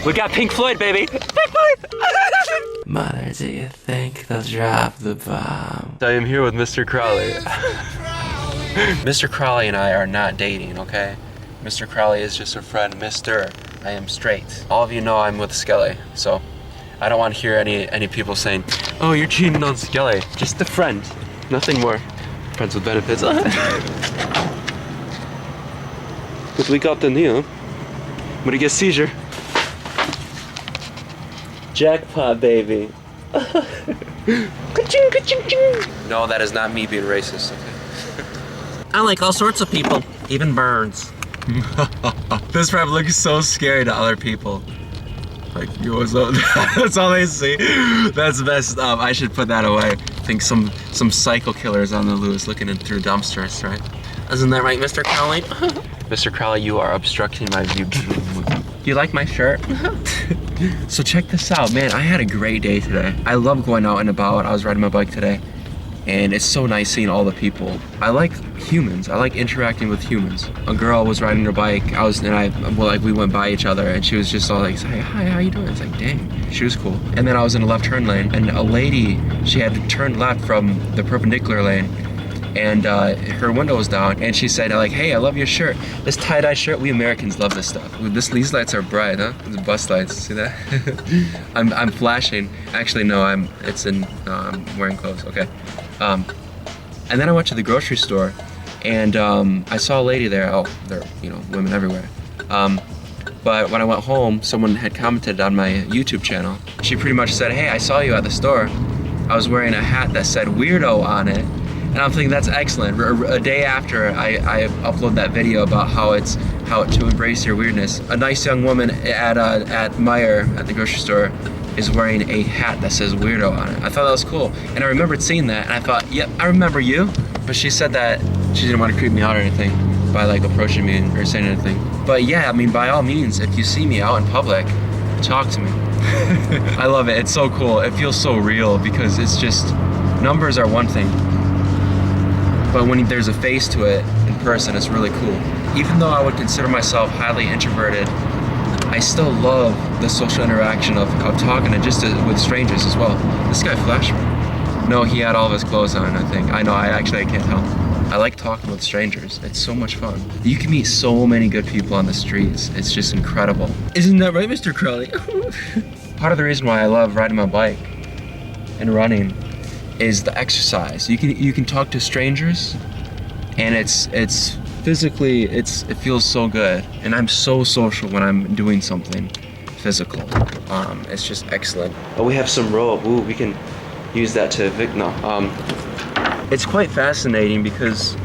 We got Pink Floyd, baby. Pink Floyd. Mother, do you think they'll drop the bomb? I am here with Mr. Crowley. Mr. Crowley and I are not dating, okay? Mr. Crowley is just a friend. Mr. I am straight. All of you know I'm with Skelly, so I don't want to hear any people saying, oh, you're cheating on Skelly. Just a friend, nothing more. Friends with benefits. But we got the new. I'm gonna get seizure. Jackpot, baby. Ka-ching, ka-ching, ching. No, that is not me being racist. Okay. I like all sorts of people, even birds. This rap looks so scary to other people. Like, yo, what's up? That's all they see. That's messed up. I should put that away. I think some psycho killers on the loose looking in through dumpsters, right? Isn't that right, Mr. Crowley? Mr. Crowley, you are obstructing my view. Do you like my shirt? So check this out, man. I had a great day today. I love going out and about. I was riding my bike today, and it's so nice seeing all the people. I like humans. I like interacting with humans. A girl was riding her bike. We went by each other, and she was just all like, "Hey, hi, how you doing?" It's like, dang, she was cool. And then I was in a left turn lane, and a lady, she had to turn left from the perpendicular lane, and her window was down, and she said, like, "Hey, I love your shirt. This tie-dye shirt. We Americans love this stuff. These lights are bright, huh? The bus lights. See that? I'm flashing. Actually, no. I'm wearing clothes. Okay. And then I went to the grocery store, and I saw a lady there. Oh, there are women everywhere. But when I went home, someone had commented on my YouTube channel. She pretty much said, "Hey, I saw you at the store. I was wearing a hat that said weirdo on it." And I'm thinking that's excellent. A day after I upload that video about how to embrace your weirdness, a nice young woman at Meijer at the grocery store is wearing a hat that says weirdo on it. I thought that was cool, and I remembered seeing that, and I thought, yep, I remember you. But she said that she didn't want to creep me out or anything by like approaching me or saying anything. But yeah, I mean, by all means, if you see me out in public, talk to me. I love it. It's so cool. It feels so real because it's just, numbers are one thing, but when there's a face to it in person, it's really cool. Even though I would consider myself highly introverted, I still love the social interaction of talking with strangers as well. This guy flashed me. No, he had all of his clothes on, I think. I know, I can't tell. I like talking with strangers. It's so much fun. You can meet so many good people on the streets. It's just incredible. Isn't that right, Mr. Crowley? Part of the reason why I love riding my bike and running is the exercise. You can talk to strangers, and it's physically it feels so good. And I'm so social when I'm doing something physical. It's just excellent. Oh, we have some rope. Ooh, we can use that to evict. No. It's quite fascinating because,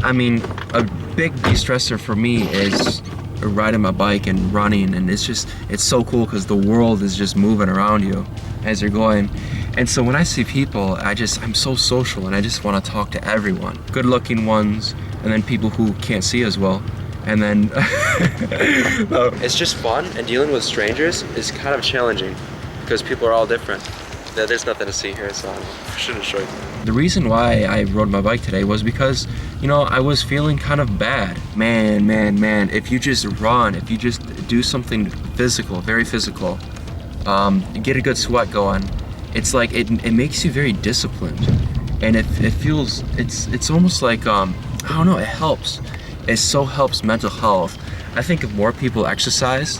I mean, a big de-stressor for me is riding my bike and running, and it's so cool because the world is just moving around you as you're going. And so when I see people, I'm so social, and I just want to talk to everyone. Good looking ones, and then people who can't see as well. And then it's just fun, and dealing with strangers is kind of challenging because people are all different. There's nothing to see here, so I shouldn't show you. The reason why I rode my bike today was because, I was feeling kind of bad. Man, if you just run, if you just do something physical, very physical, get a good sweat going, it's like, it makes you very disciplined. And it feels, it's almost like, I don't know, it helps. It so helps mental health. I think if more people exercise,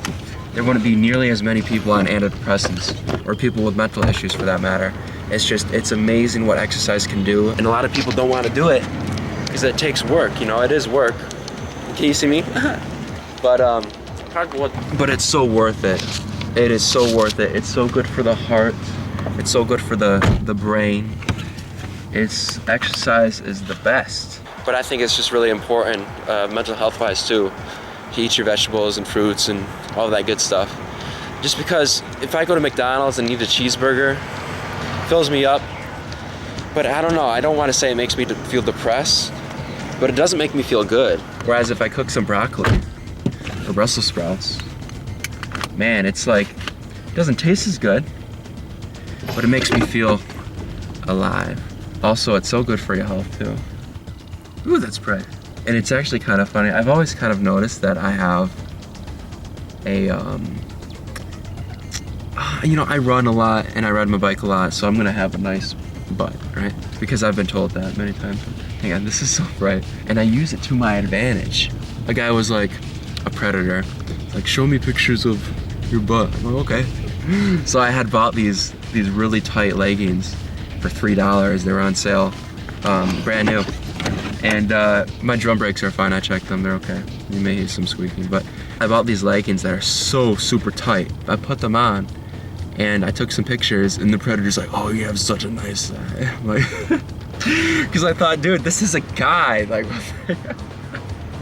there wouldn't be nearly as many people on antidepressants, or people with mental issues for that matter. It's amazing what exercise can do. And a lot of people don't want to do it because it takes work, it is work. Can you see me? But it's so worth it. It is so worth it. It's so good for the heart. It's so good for the brain. Exercise is the best. But I think it's just really important, mental health wise too, to eat your vegetables and fruits and all that good stuff. Just because if I go to McDonald's and eat a cheeseburger, it fills me up. But I don't know, I don't want to say it makes me feel depressed, but it doesn't make me feel good. Whereas if I cook some broccoli or Brussels sprouts, man, it's like, it doesn't taste as good, but it makes me feel alive. Also, it's so good for your health too. Ooh, that's bright. And it's actually kind of funny. I've always kind of noticed that I have a you know, I run a lot and I ride my bike a lot, so I'm gonna have a nice butt, right? Because I've been told that many times. Hang on, this is so bright. And I use it to my advantage. A guy was like, a predator, like, show me pictures of your butt. I'm like, okay. So I had bought these really tight leggings for $3. They were on sale, brand new. And my drum brakes are fine, I checked them, they're okay. You may hear some squeaking, but I bought these leggings that are so super tight. I put them on, and I took some pictures, and the predator's like, oh, you have such a nice thigh. Like, because I thought, dude, this is a guy. Like,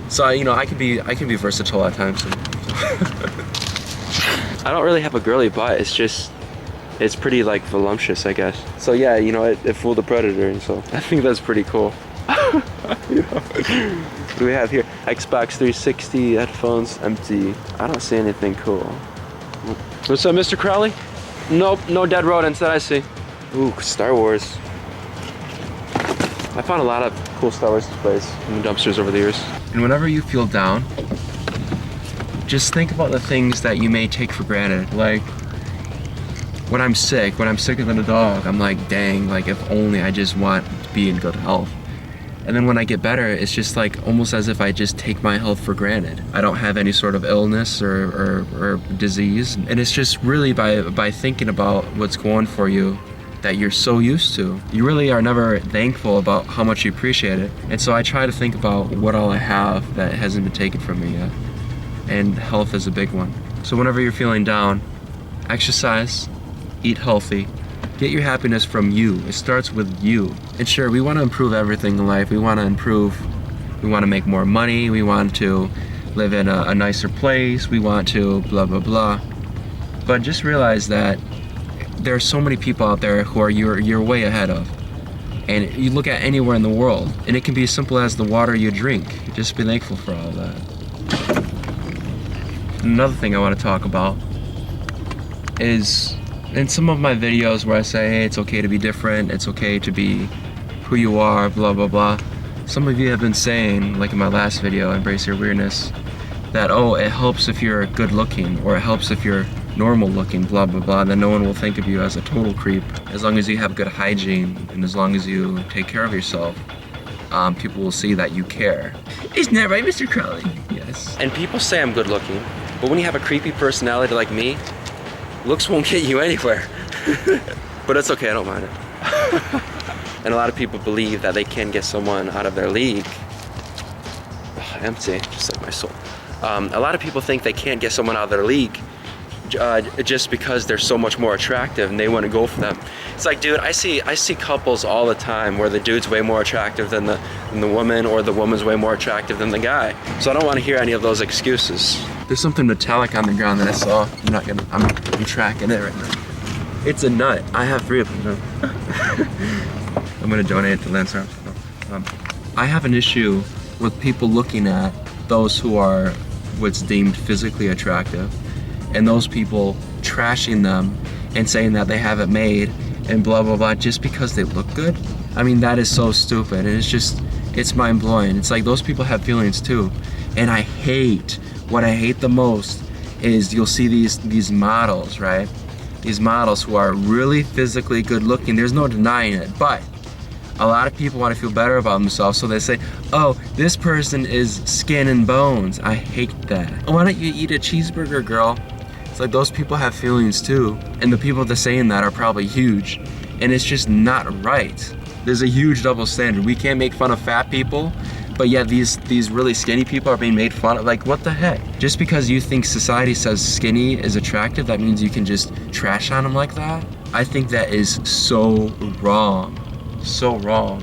so you know, I can be versatile at times. I don't really have a girly butt. It's pretty like voluptuous, I guess. So yeah, you know, it fooled the predator, and so I think that's pretty cool. You know? What do we have here? Xbox 360, headphones, empty. I don't see anything cool. What's up, Mr. Crowley? Nope, no dead rodents that I see. Ooh, Star Wars. I found a lot of cool Star Wars displays in the dumpsters over the years. And whenever you feel down, just think about the things that you may take for granted. Like, when I'm sicker than a dog, I'm like, dang, like if only I just want to be in good health. And then when I get better, it's just like almost as if I just take my health for granted. I don't have any sort of illness or disease. And it's just really by thinking about what's going for you that you're so used to. You really are never thankful about how much you appreciate it. And so I try to think about what all I have that hasn't been taken from me yet. And health is a big one. So whenever you're feeling down, exercise, eat healthy. Get your happiness from you. It starts with you. And sure, we want to improve everything in life. We want to make more money. We want to live in a nicer place. We want to blah, blah, blah. But just realize that there are so many people out there who are you're way ahead of. And you look at anywhere in the world, and it can be as simple as the water you drink. Just be thankful for all of that. Another thing I want to talk about is in some of my videos where I say, hey, it's okay to be different, it's okay to be who you are, blah, blah, blah. Some of you have been saying, like in my last video, Embrace Your Weirdness, that, oh, it helps if you're good looking, or it helps if you're normal looking, blah, blah, blah, then no one will think of you as a total creep. As long as you have good hygiene, and as long as you take care of yourself, people will see that you care. Isn't that right, Mr. Crowley? Yes. And people say I'm good looking, but when you have a creepy personality like me, looks won't get you anywhere. But it's okay, I don't mind it. And a lot of people believe that they can get someone out of their league. Empty, just like my soul. A lot of people think they can't get someone out of their league just because they're so much more attractive and they want to go for them. It's like, dude, I see couples all the time where the dude's way more attractive than the woman, or the woman's way more attractive than the guy. So I don't want to hear any of those excuses. There's something metallic on the ground that I saw. I'm tracking it right now. It's a nut. I have 3 of them now. I'm gonna donate it to Lance Armstrong. I have an issue with people looking at those who are what's deemed physically attractive, and those people trashing them and saying that they have it made and blah, blah, blah, just because they look good. I mean, that is so stupid, and it's mind-blowing. It's like those people have feelings too. And what I hate the most is you'll see these models, right? These models who are really physically good looking, there's no denying it, but a lot of people want to feel better about themselves, so they say, oh, this person is skin and bones. I hate that. Why don't you eat a cheeseburger, girl? It's like those people have feelings too, and the people that are saying that are probably huge, and it's just not right. There's a huge double standard. We can't make fun of fat people, but yet these really skinny people are being made fun of. Like, what the heck? Just because you think society says skinny is attractive, that means you can just trash on them like that? I think that is so wrong. So wrong.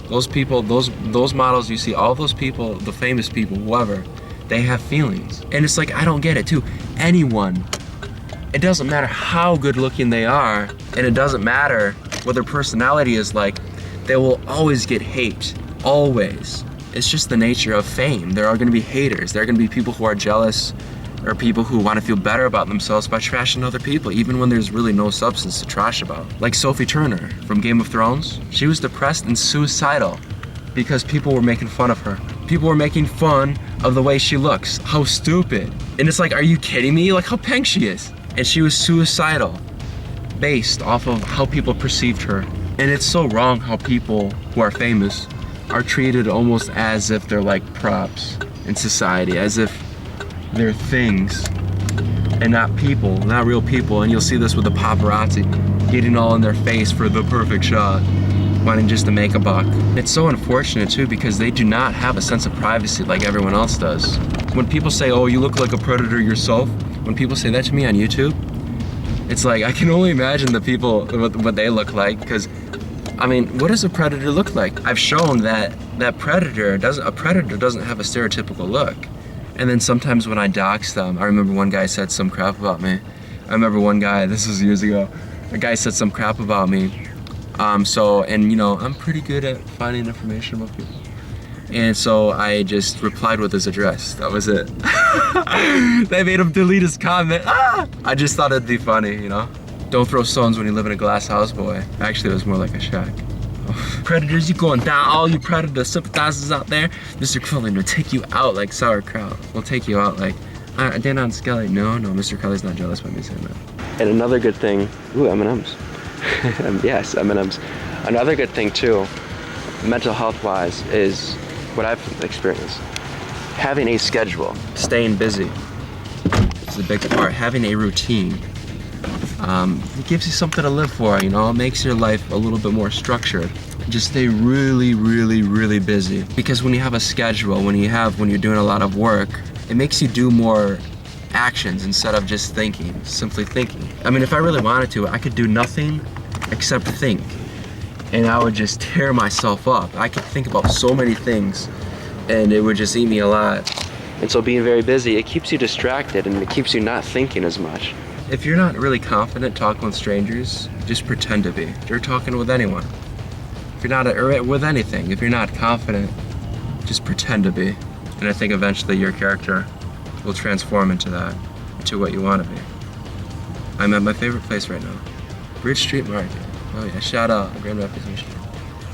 Those people, those models you see, all those people, the famous people, whoever, they have feelings. And it's like, I don't get it too. Anyone, it doesn't matter how good looking they are, and it doesn't matter what their personality is like, they will always get hate. Always. It's just the nature of fame. There are gonna be haters. There are gonna be people who are jealous, or people who want to feel better about themselves by trashing other people, even when there's really no substance to trash about. Like Sophie Turner from Game of Thrones. She was depressed and suicidal because people were making fun of her. People were making fun of the way she looks. How stupid. And it's like, are you kidding me? Like how pink she is. And she was suicidal based off of how people perceived her. And it's so wrong how people who are famous are treated almost as if they're like props in society, as if they're things and not people, not real people. And you'll see this with the paparazzi getting all in their face for the perfect shot, wanting just to make a buck. It's so unfortunate too, because they do not have a sense of privacy like everyone else does. When people say, oh, you look like a predator yourself, when people say that to me on YouTube, it's like I can only imagine the people, what they look like, because I mean, what does a predator look like? I've shown that a predator doesn't have a stereotypical look. And then sometimes when I dox them, I remember one guy said some crap about me. I remember one guy, this was years ago, a guy said some crap about me. And you know, I'm pretty good at finding information about people. And so I just replied with his address. That was it. They made him delete his comment. Ah! I just thought it'd be funny, you know? Don't throw stones when you live in a glass house, boy. Actually, it was more like a shack. Predators, you going down, all you predator sympathizers out there. Mr. Crowley will take you out like sauerkraut. We'll take you out like, Dan on Skelly. No, Mr. Crowley's not jealous by me saying that. And another good thing, ooh, M&Ms. Yes, M&Ms. Another good thing too, mental health wise, is what I've experienced. Having a schedule, staying busy is a big part. Having a routine. It gives you something to live for, you know? It makes your life a little bit more structured. Just stay really, really, really busy. Because when you have a schedule, when you're doing a lot of work, it makes you do more actions instead of just thinking, simply thinking. I mean, if I really wanted to, I could do nothing except think. And I would just tear myself up. I could think about so many things and it would just eat me alive. And so being very busy, it keeps you distracted and it keeps you not thinking as much. If you're not really confident talking with strangers, just pretend to be. If you're talking with anyone, if you're not with anything, if you're not confident, just pretend to be. And I think eventually your character will transform into that, into what you want to be. I'm at my favorite place right now, Bridge Street Market. Oh yeah, shout out Grand Rapids, Michigan.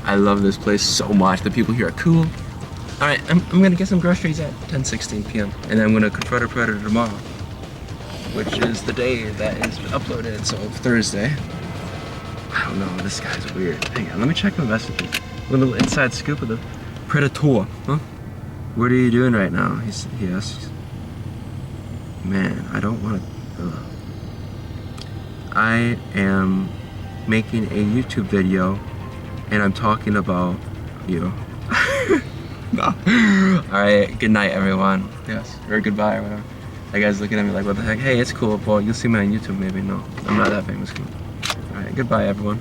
I love this place so much. The people here are cool. All right, I'm gonna get some groceries at 10:16 p.m. and then I'm gonna confront a predator tomorrow, which is the day that is uploaded, so Thursday. I don't know, this guy's weird. Hang on, let me check my messages. A little inside scoop of the Predator, huh? What are you doing right now? He asks. Man, I don't want to. I am making a YouTube video and I'm talking about you. No. Alright, good night everyone. Yes, or goodbye or whatever. That guy's looking at me like, what the heck? Hey, it's cool, boy. You'll see me on YouTube maybe. No, I'm not that famous. Alright, goodbye everyone.